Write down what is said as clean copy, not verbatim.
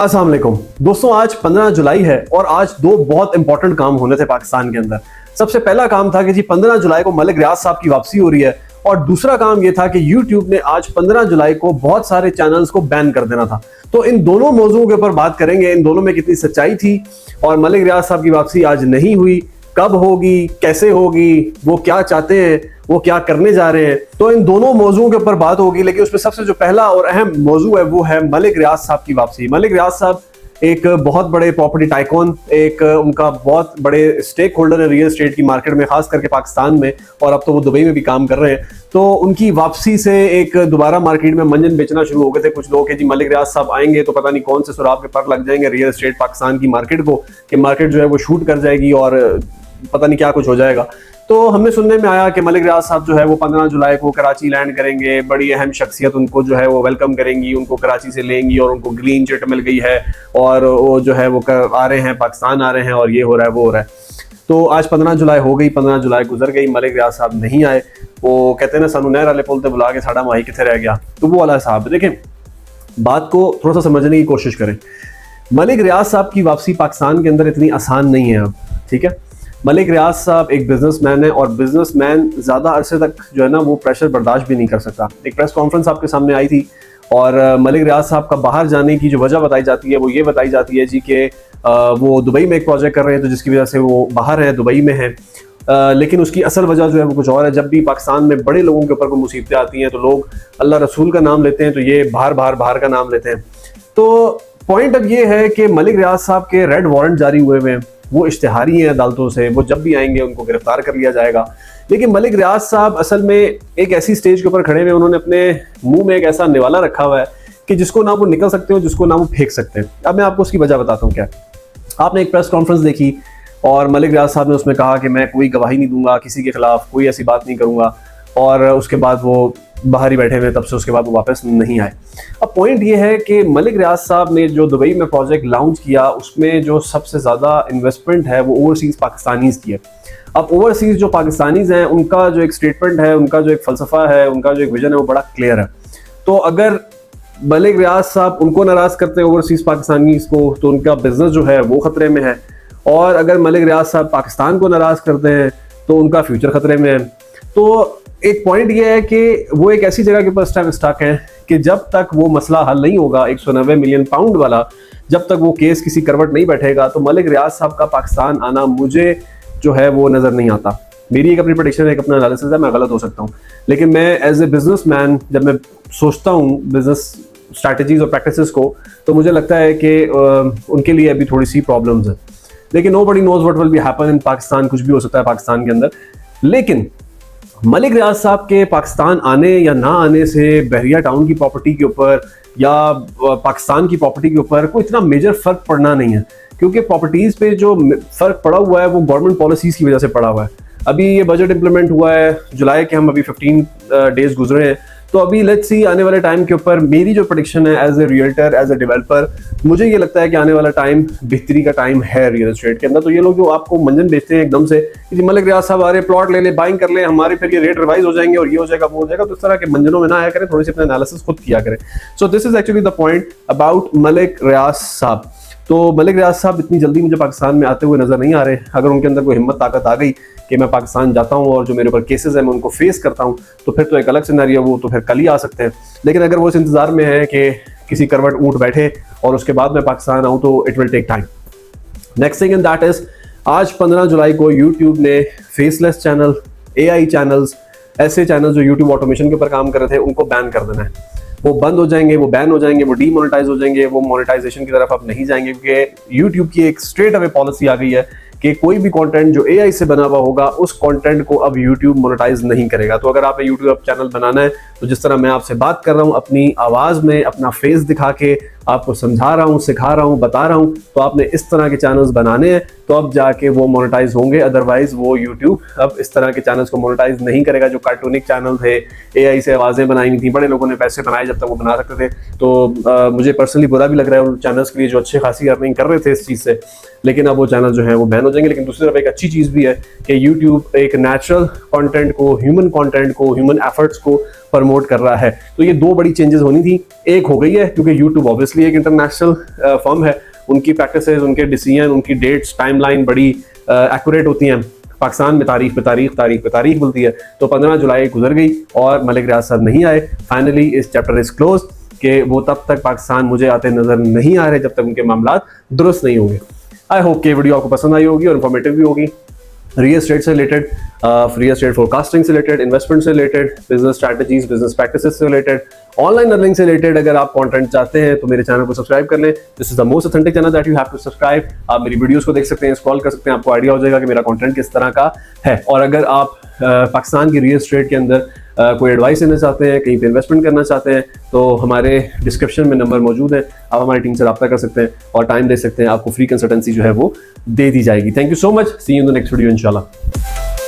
अस्सलाम वालेकुम दोस्तों, आज 15 जुलाई है और आज दो बहुत इंपॉर्टेंट काम होने थे पाकिस्तान के अंदर। सबसे पहला काम था कि जी 15 जुलाई को मलिक रियाज साहब की वापसी हो रही है और दूसरा काम ये था कि YouTube ने आज 15 जुलाई को बहुत सारे चैनल्स को बैन कर देना था। तो इन दोनों मौजूओं के ऊपर बात करेंगे, इन दोनों में कितनी सच्चाई थी और मलिक रियाज साहब की वापसी आज नहीं हुई, कब होगी, कैसे होगी, वो क्या चाहते हैं, वो क्या करने जा रहे हैं। तो इन दोनों मौजूओं के ऊपर बात होगी, लेकिन उसमें सबसे जो पहला और अहम मौजू है वो है मलिक रियाज साहब की वापसी। मलिक रियाज साहब एक बहुत बड़े प्रॉपर्टी टाइकॉन, एक उनका बहुत बड़े स्टेक होल्डर है रियल एस्टेट की मार्केट में, खास करके पाकिस्तान में, और अब तो वो दुबई में भी काम कर रहे हैं। तो उनकी वापसी से एक दोबारा मार्केट में मंजन बेचना शुरू हो गए थे कुछ लोग कि जी मलिक रियाज साहब आएंगे तो पता नहीं कौन से सुराग के पर लग जाएंगे रियल एस्टेट पाकिस्तान की मार्केट को, कि मार्केट जो है वो शूट कर जाएगी और पता नहीं क्या कुछ हो जाएगा। तो हमें सुनने में आया कि मलिक रियाज साहब जो है वो 15 जुलाई को कराची लैंड करेंगे, बड़ी अहम शख्सियत उनको जो है वो वेलकम करेंगी, उनको कराची से लेंगी और उनको ग्रीन चिट मिल गई है और वो जो है वो आ रहे हैं, पाकिस्तान आ रहे हैं और ये हो रहा है वो हो रहा है। तो आज 15 जुलाई हो गई, 15 जुलाई गुजर गई, मलिक रियाज साहब नहीं आए। वो कहते हैं ना, सानू नहर वाले पुल ते बुला के साड़ा माही किथे रह गया, तो वो वाला साहब। देखें, बात को थोड़ा सा समझने की कोशिश करें। मलिक रियाज साहब की वापसी पाकिस्तान के अंदर इतनी आसान नहीं है अब, ठीक है। मलिक रियाज साहब एक बिजनेसमैन है और बिजनेसमैन ज़्यादा अरसे तक जो है ना वो प्रेशर बर्दाश्त भी नहीं कर सकता। एक प्रेस कॉन्फ्रेंस आपके सामने आई थी और मलिक रियाज साहब का बाहर जाने की जो वजह बताई जाती है वो ये बताई जाती है जी कि वो दुबई में एक प्रोजेक्ट कर रहे हैं, तो जिसकी वजह से वो बाहर है, दुबई में है। लेकिन उसकी असल वजह जो है वो कुछ और है। जब भी पाकिस्तान में बड़े लोगों के ऊपर कोई मुसीबतें आती हैं तो लोग अल्लाह रसूल का नाम लेते हैं, तो ये बाहर का नाम लेते हैं। तो पॉइंट अब ये है कि मलिक रियाज साहब के रेड वारंट जारी हुए हुए हैं, वो इश्तिहारी हैं अदालतों से, वो जब भी आएंगे उनको गिरफ्तार कर लिया जाएगा। लेकिन मलिक रियाज साहब असल में एक ऐसी स्टेज के ऊपर खड़े हुए, उन्होंने अपने मुंह में एक ऐसा निवाला रखा हुआ है कि जिसको ना वो निकल सकते हो, जिसको ना वो फेंक सकते हैं। अब मैं आपको उसकी वजह बताता हूँ क्या। आपने एक प्रेस कॉन्फ्रेंस देखी और मलिक रियाज साहब ने उसमें कहा कि मैं कोई गवाही नहीं दूंगा किसी के खिलाफ, कोई ऐसी बात नहीं करूंगा, और उसके बाद वो बाहर ही बैठे हुए, तब से उसके बाद वो वापस नहीं आए। अब पॉइंट ये है कि मलिक रियाज साहब ने जो दुबई में प्रोजेक्ट लॉन्च किया उसमें जो सबसे ज़्यादा इन्वेस्टमेंट है वो ओवरसीज़ पाकिस्तानीज़ की है। अब ओवरसीज़ जो पाकिस्तानीज़ हैं उनका जो एक स्टेटमेंट है, उनका जो एक फ़लसफ़ा है, उनका जो एक विजन है वो बड़ा क्लियर है। तो अगर मलिक रियाज साहब उनको नाराज़ करते हैं ओवरसीज़ पाकिस्तानीज़ को, तो उनका बिजनेस जो है वो ख़तरे में है, और अगर मलिक रियाज साहब पाकिस्तान को नाराज़ करते हैं तो उनका फ्यूचर ख़तरे में है। तो एक पॉइंट ये है कि वो एक ऐसी जगह के ऊपर स्टक है कि जब तक वो मसला हल नहीं होगा 190 मिलियन पाउंड वाला, जब तक वो केस किसी करवट नहीं बैठेगा, तो मलिक रियाज साहब का पाकिस्तान आना मुझे जो है वो नज़र नहीं आता। मेरी एक अपनी प्रेडिक्शन है, एक अपना एनालिसिस है, मैं गलत हो सकता हूँ, लेकिन मैं एज ए बिजनेसमैन जब मैं सोचता हूँ बिजनेस स्ट्रैटेजीज और प्रैक्टिसेस को, तो मुझे लगता है कि उनके लिए अभी थोड़ी सी प्रॉब्लम्स है। लेकिन nobody knows what will be happen in Pakistan, कुछ भी हो सकता है पाकिस्तान के अंदर। लेकिन मलिक रियाज साहब के पाकिस्तान आने या ना आने से बहरिया टाउन की प्रॉपर्टी के ऊपर या पाकिस्तान की प्रॉपर्टी के ऊपर कोई इतना मेजर फर्क पड़ना नहीं है, क्योंकि प्रॉपर्टीज़ पे जो फर्क पड़ा हुआ है वो गवर्नमेंट पॉलिसीज़ की वजह से पड़ा हुआ है। अभी ये बजट इंप्लीमेंट हुआ है जुलाई के, हम अभी 15 डेज गुजरे हैं, तो अभी लेट्स सी आने वाले टाइम के ऊपर मेरी जो प्रेडिक्शन है as a realtor, as a developer, मुझे ये लगता है कि आने वाला टाइम बेहतरी का टाइम है रियल एस्टेट के अंदर। तो ये लोग जो आपको मंजन बेचते हैं एकदम से कि मलिक रियाज साहब आ रहे, प्लॉट ले ले, बाइंग कर ले, हमारे फिर ये रेट रिवाइज हो जाएंगे और ये हो जाएगा वो हो जाएगा, तो इस तरह के मंजनों में ना आया करें, थोड़ी सी अपना एनालिसिस खुद किया करें। So this is actually the point about Malik Riyaz sahab. तो मलिक रियाज साहब इतनी जल्दी मुझे पाकिस्तान में आते हुए नजर नहीं आ रहे। अगर उनके अंदर कोई हिम्मत ताकत आ गई कि मैं पाकिस्तान जाता हूं और जो मेरे ऊपर केसेस हैं मैं उनको फेस करता हूं, तो फिर तो एक अलग सिनेरियो, वो तो फिर कल ही आ सकते हैं। लेकिन अगर वो इस इंतजार में है कि किसी करवट ऊँट बैठे और उसके बाद मैं पाकिस्तान आऊँ, तो it will take time. Next thing in that is, आज 15 जुलाई को यूट्यूब ने फेसलेस चैनल, AI चैनल्स, ऐसे चैनल जो यूट्यूब ऑटोमेशन के ऊपर काम कर रहे थे, उनको बैन कर देना है। वो बंद हो जाएंगे, वो बैन हो जाएंगे, वो डीमोनेटाइज हो जाएंगे, वो मोनेटाइजेशन की तरफ अब नहीं जाएंगे, क्योंकि यूट्यूब की एक स्ट्रेट अवे पॉलिसी आ गई है कि कोई भी कंटेंट जो AI से बना हुआ होगा उस कंटेंट को अब यूट्यूब मोनेटाइज नहीं करेगा। तो अगर आप यूट्यूब चैनल बनाना है, तो जिस तरह मैं आपसे बात कर रहा हूँ, अपनी आवाज़ में अपना फेस दिखा के आपको समझा रहा हूँ, सिखा रहा हूँ, बता रहा हूँ, तो आपने इस तरह के चैनल्स बनाने हैं, तो अब जाके वो मोनेटाइज होंगे। अदरवाइज वो यूट्यूब अब इस तरह के चैनल्स को मोनेटाइज नहीं करेगा। जो कार्टूनिक चैनल थे, AI से आवाज़ें बनाई नहीं थी, बड़े लोगों ने पैसे बनाए जब तक वो बना सकते थे, तो मुझे पर्सनली बुरा भी लग रहा है उन चैनल्स के लिए जो अच्छे खासी अर्निंग कर रहे थे इस चीज़ से। लेकिन अब वो चैनल जो है वो बैन हो जाएंगे। लेकिन दूसरी तरफ एक अच्छी चीज़ भी है कि यूट्यूब एक नेचुरल कंटेंट को, ह्यूमन कंटेंट को, ह्यूमन एफर्ट्स को प्रमोट कर रहा है। तो ये दो बड़ी चेंजेस होनी थी, एक हो गई है क्योंकि यूट्यूब ऑब्वियसली एक इंटरनेशनल फर्म है, उनकी प्रैक्टिसेस, उनके डिसीजन, उनकी डेट्स, टाइमलाइन बड़ी एक्यूरेट होती हैं। पाकिस्तान में तारीख पे तारीख मिलती है। तो 15 जुलाई गुजर गई और मलिक रियाज साहब नहीं आए। फाइनली इस चैप्टर इज क्लोज कि वो तब तक पाकिस्तान मुझे आते नजर नहीं आ रहे जब तक उनके मामला दुरुस्त नहीं होंगे। आई होप कि वीडियो आपको पसंद आई होगी और इन्फॉर्मेटिव भी होगी। रियल एस्टेट से रिलेटेड, रियल एस्टेट फोरकास्टिंग से रिलेटेड, इन्वेस्टमेंट से related, business strategies, business practices से रिलेटेड, ऑनलाइन अर्निंग से रिलेटेड अगर आप कंटेंट चाहते हैं तो मेरे चैनल को सब्सक्राइब कर लें। This is the most authentic channel that you have to subscribe. आप मेरी वीडियोस को देख सकते हैं, स्क्रॉल कर सकते हैं, आपको आइडिया हो जाएगा कि मेरा कंटेंट किस तरह का है। और अगर आप पाकिस्तान की रियल एस्टेट के अंदर कोई एडवाइस लेना चाहते हैं, कहीं पे इन्वेस्टमेंट करना चाहते हैं, तो हमारे डिस्क्रिप्शन में नंबर मौजूद है, आप हमारी टीम से रब्ता कर सकते हैं और टाइम दे सकते हैं। आपको फ्री कंसल्टेंसी जो है वो दे दी जाएगी। Thank you so much, see you in the next video इंशाल्लाह।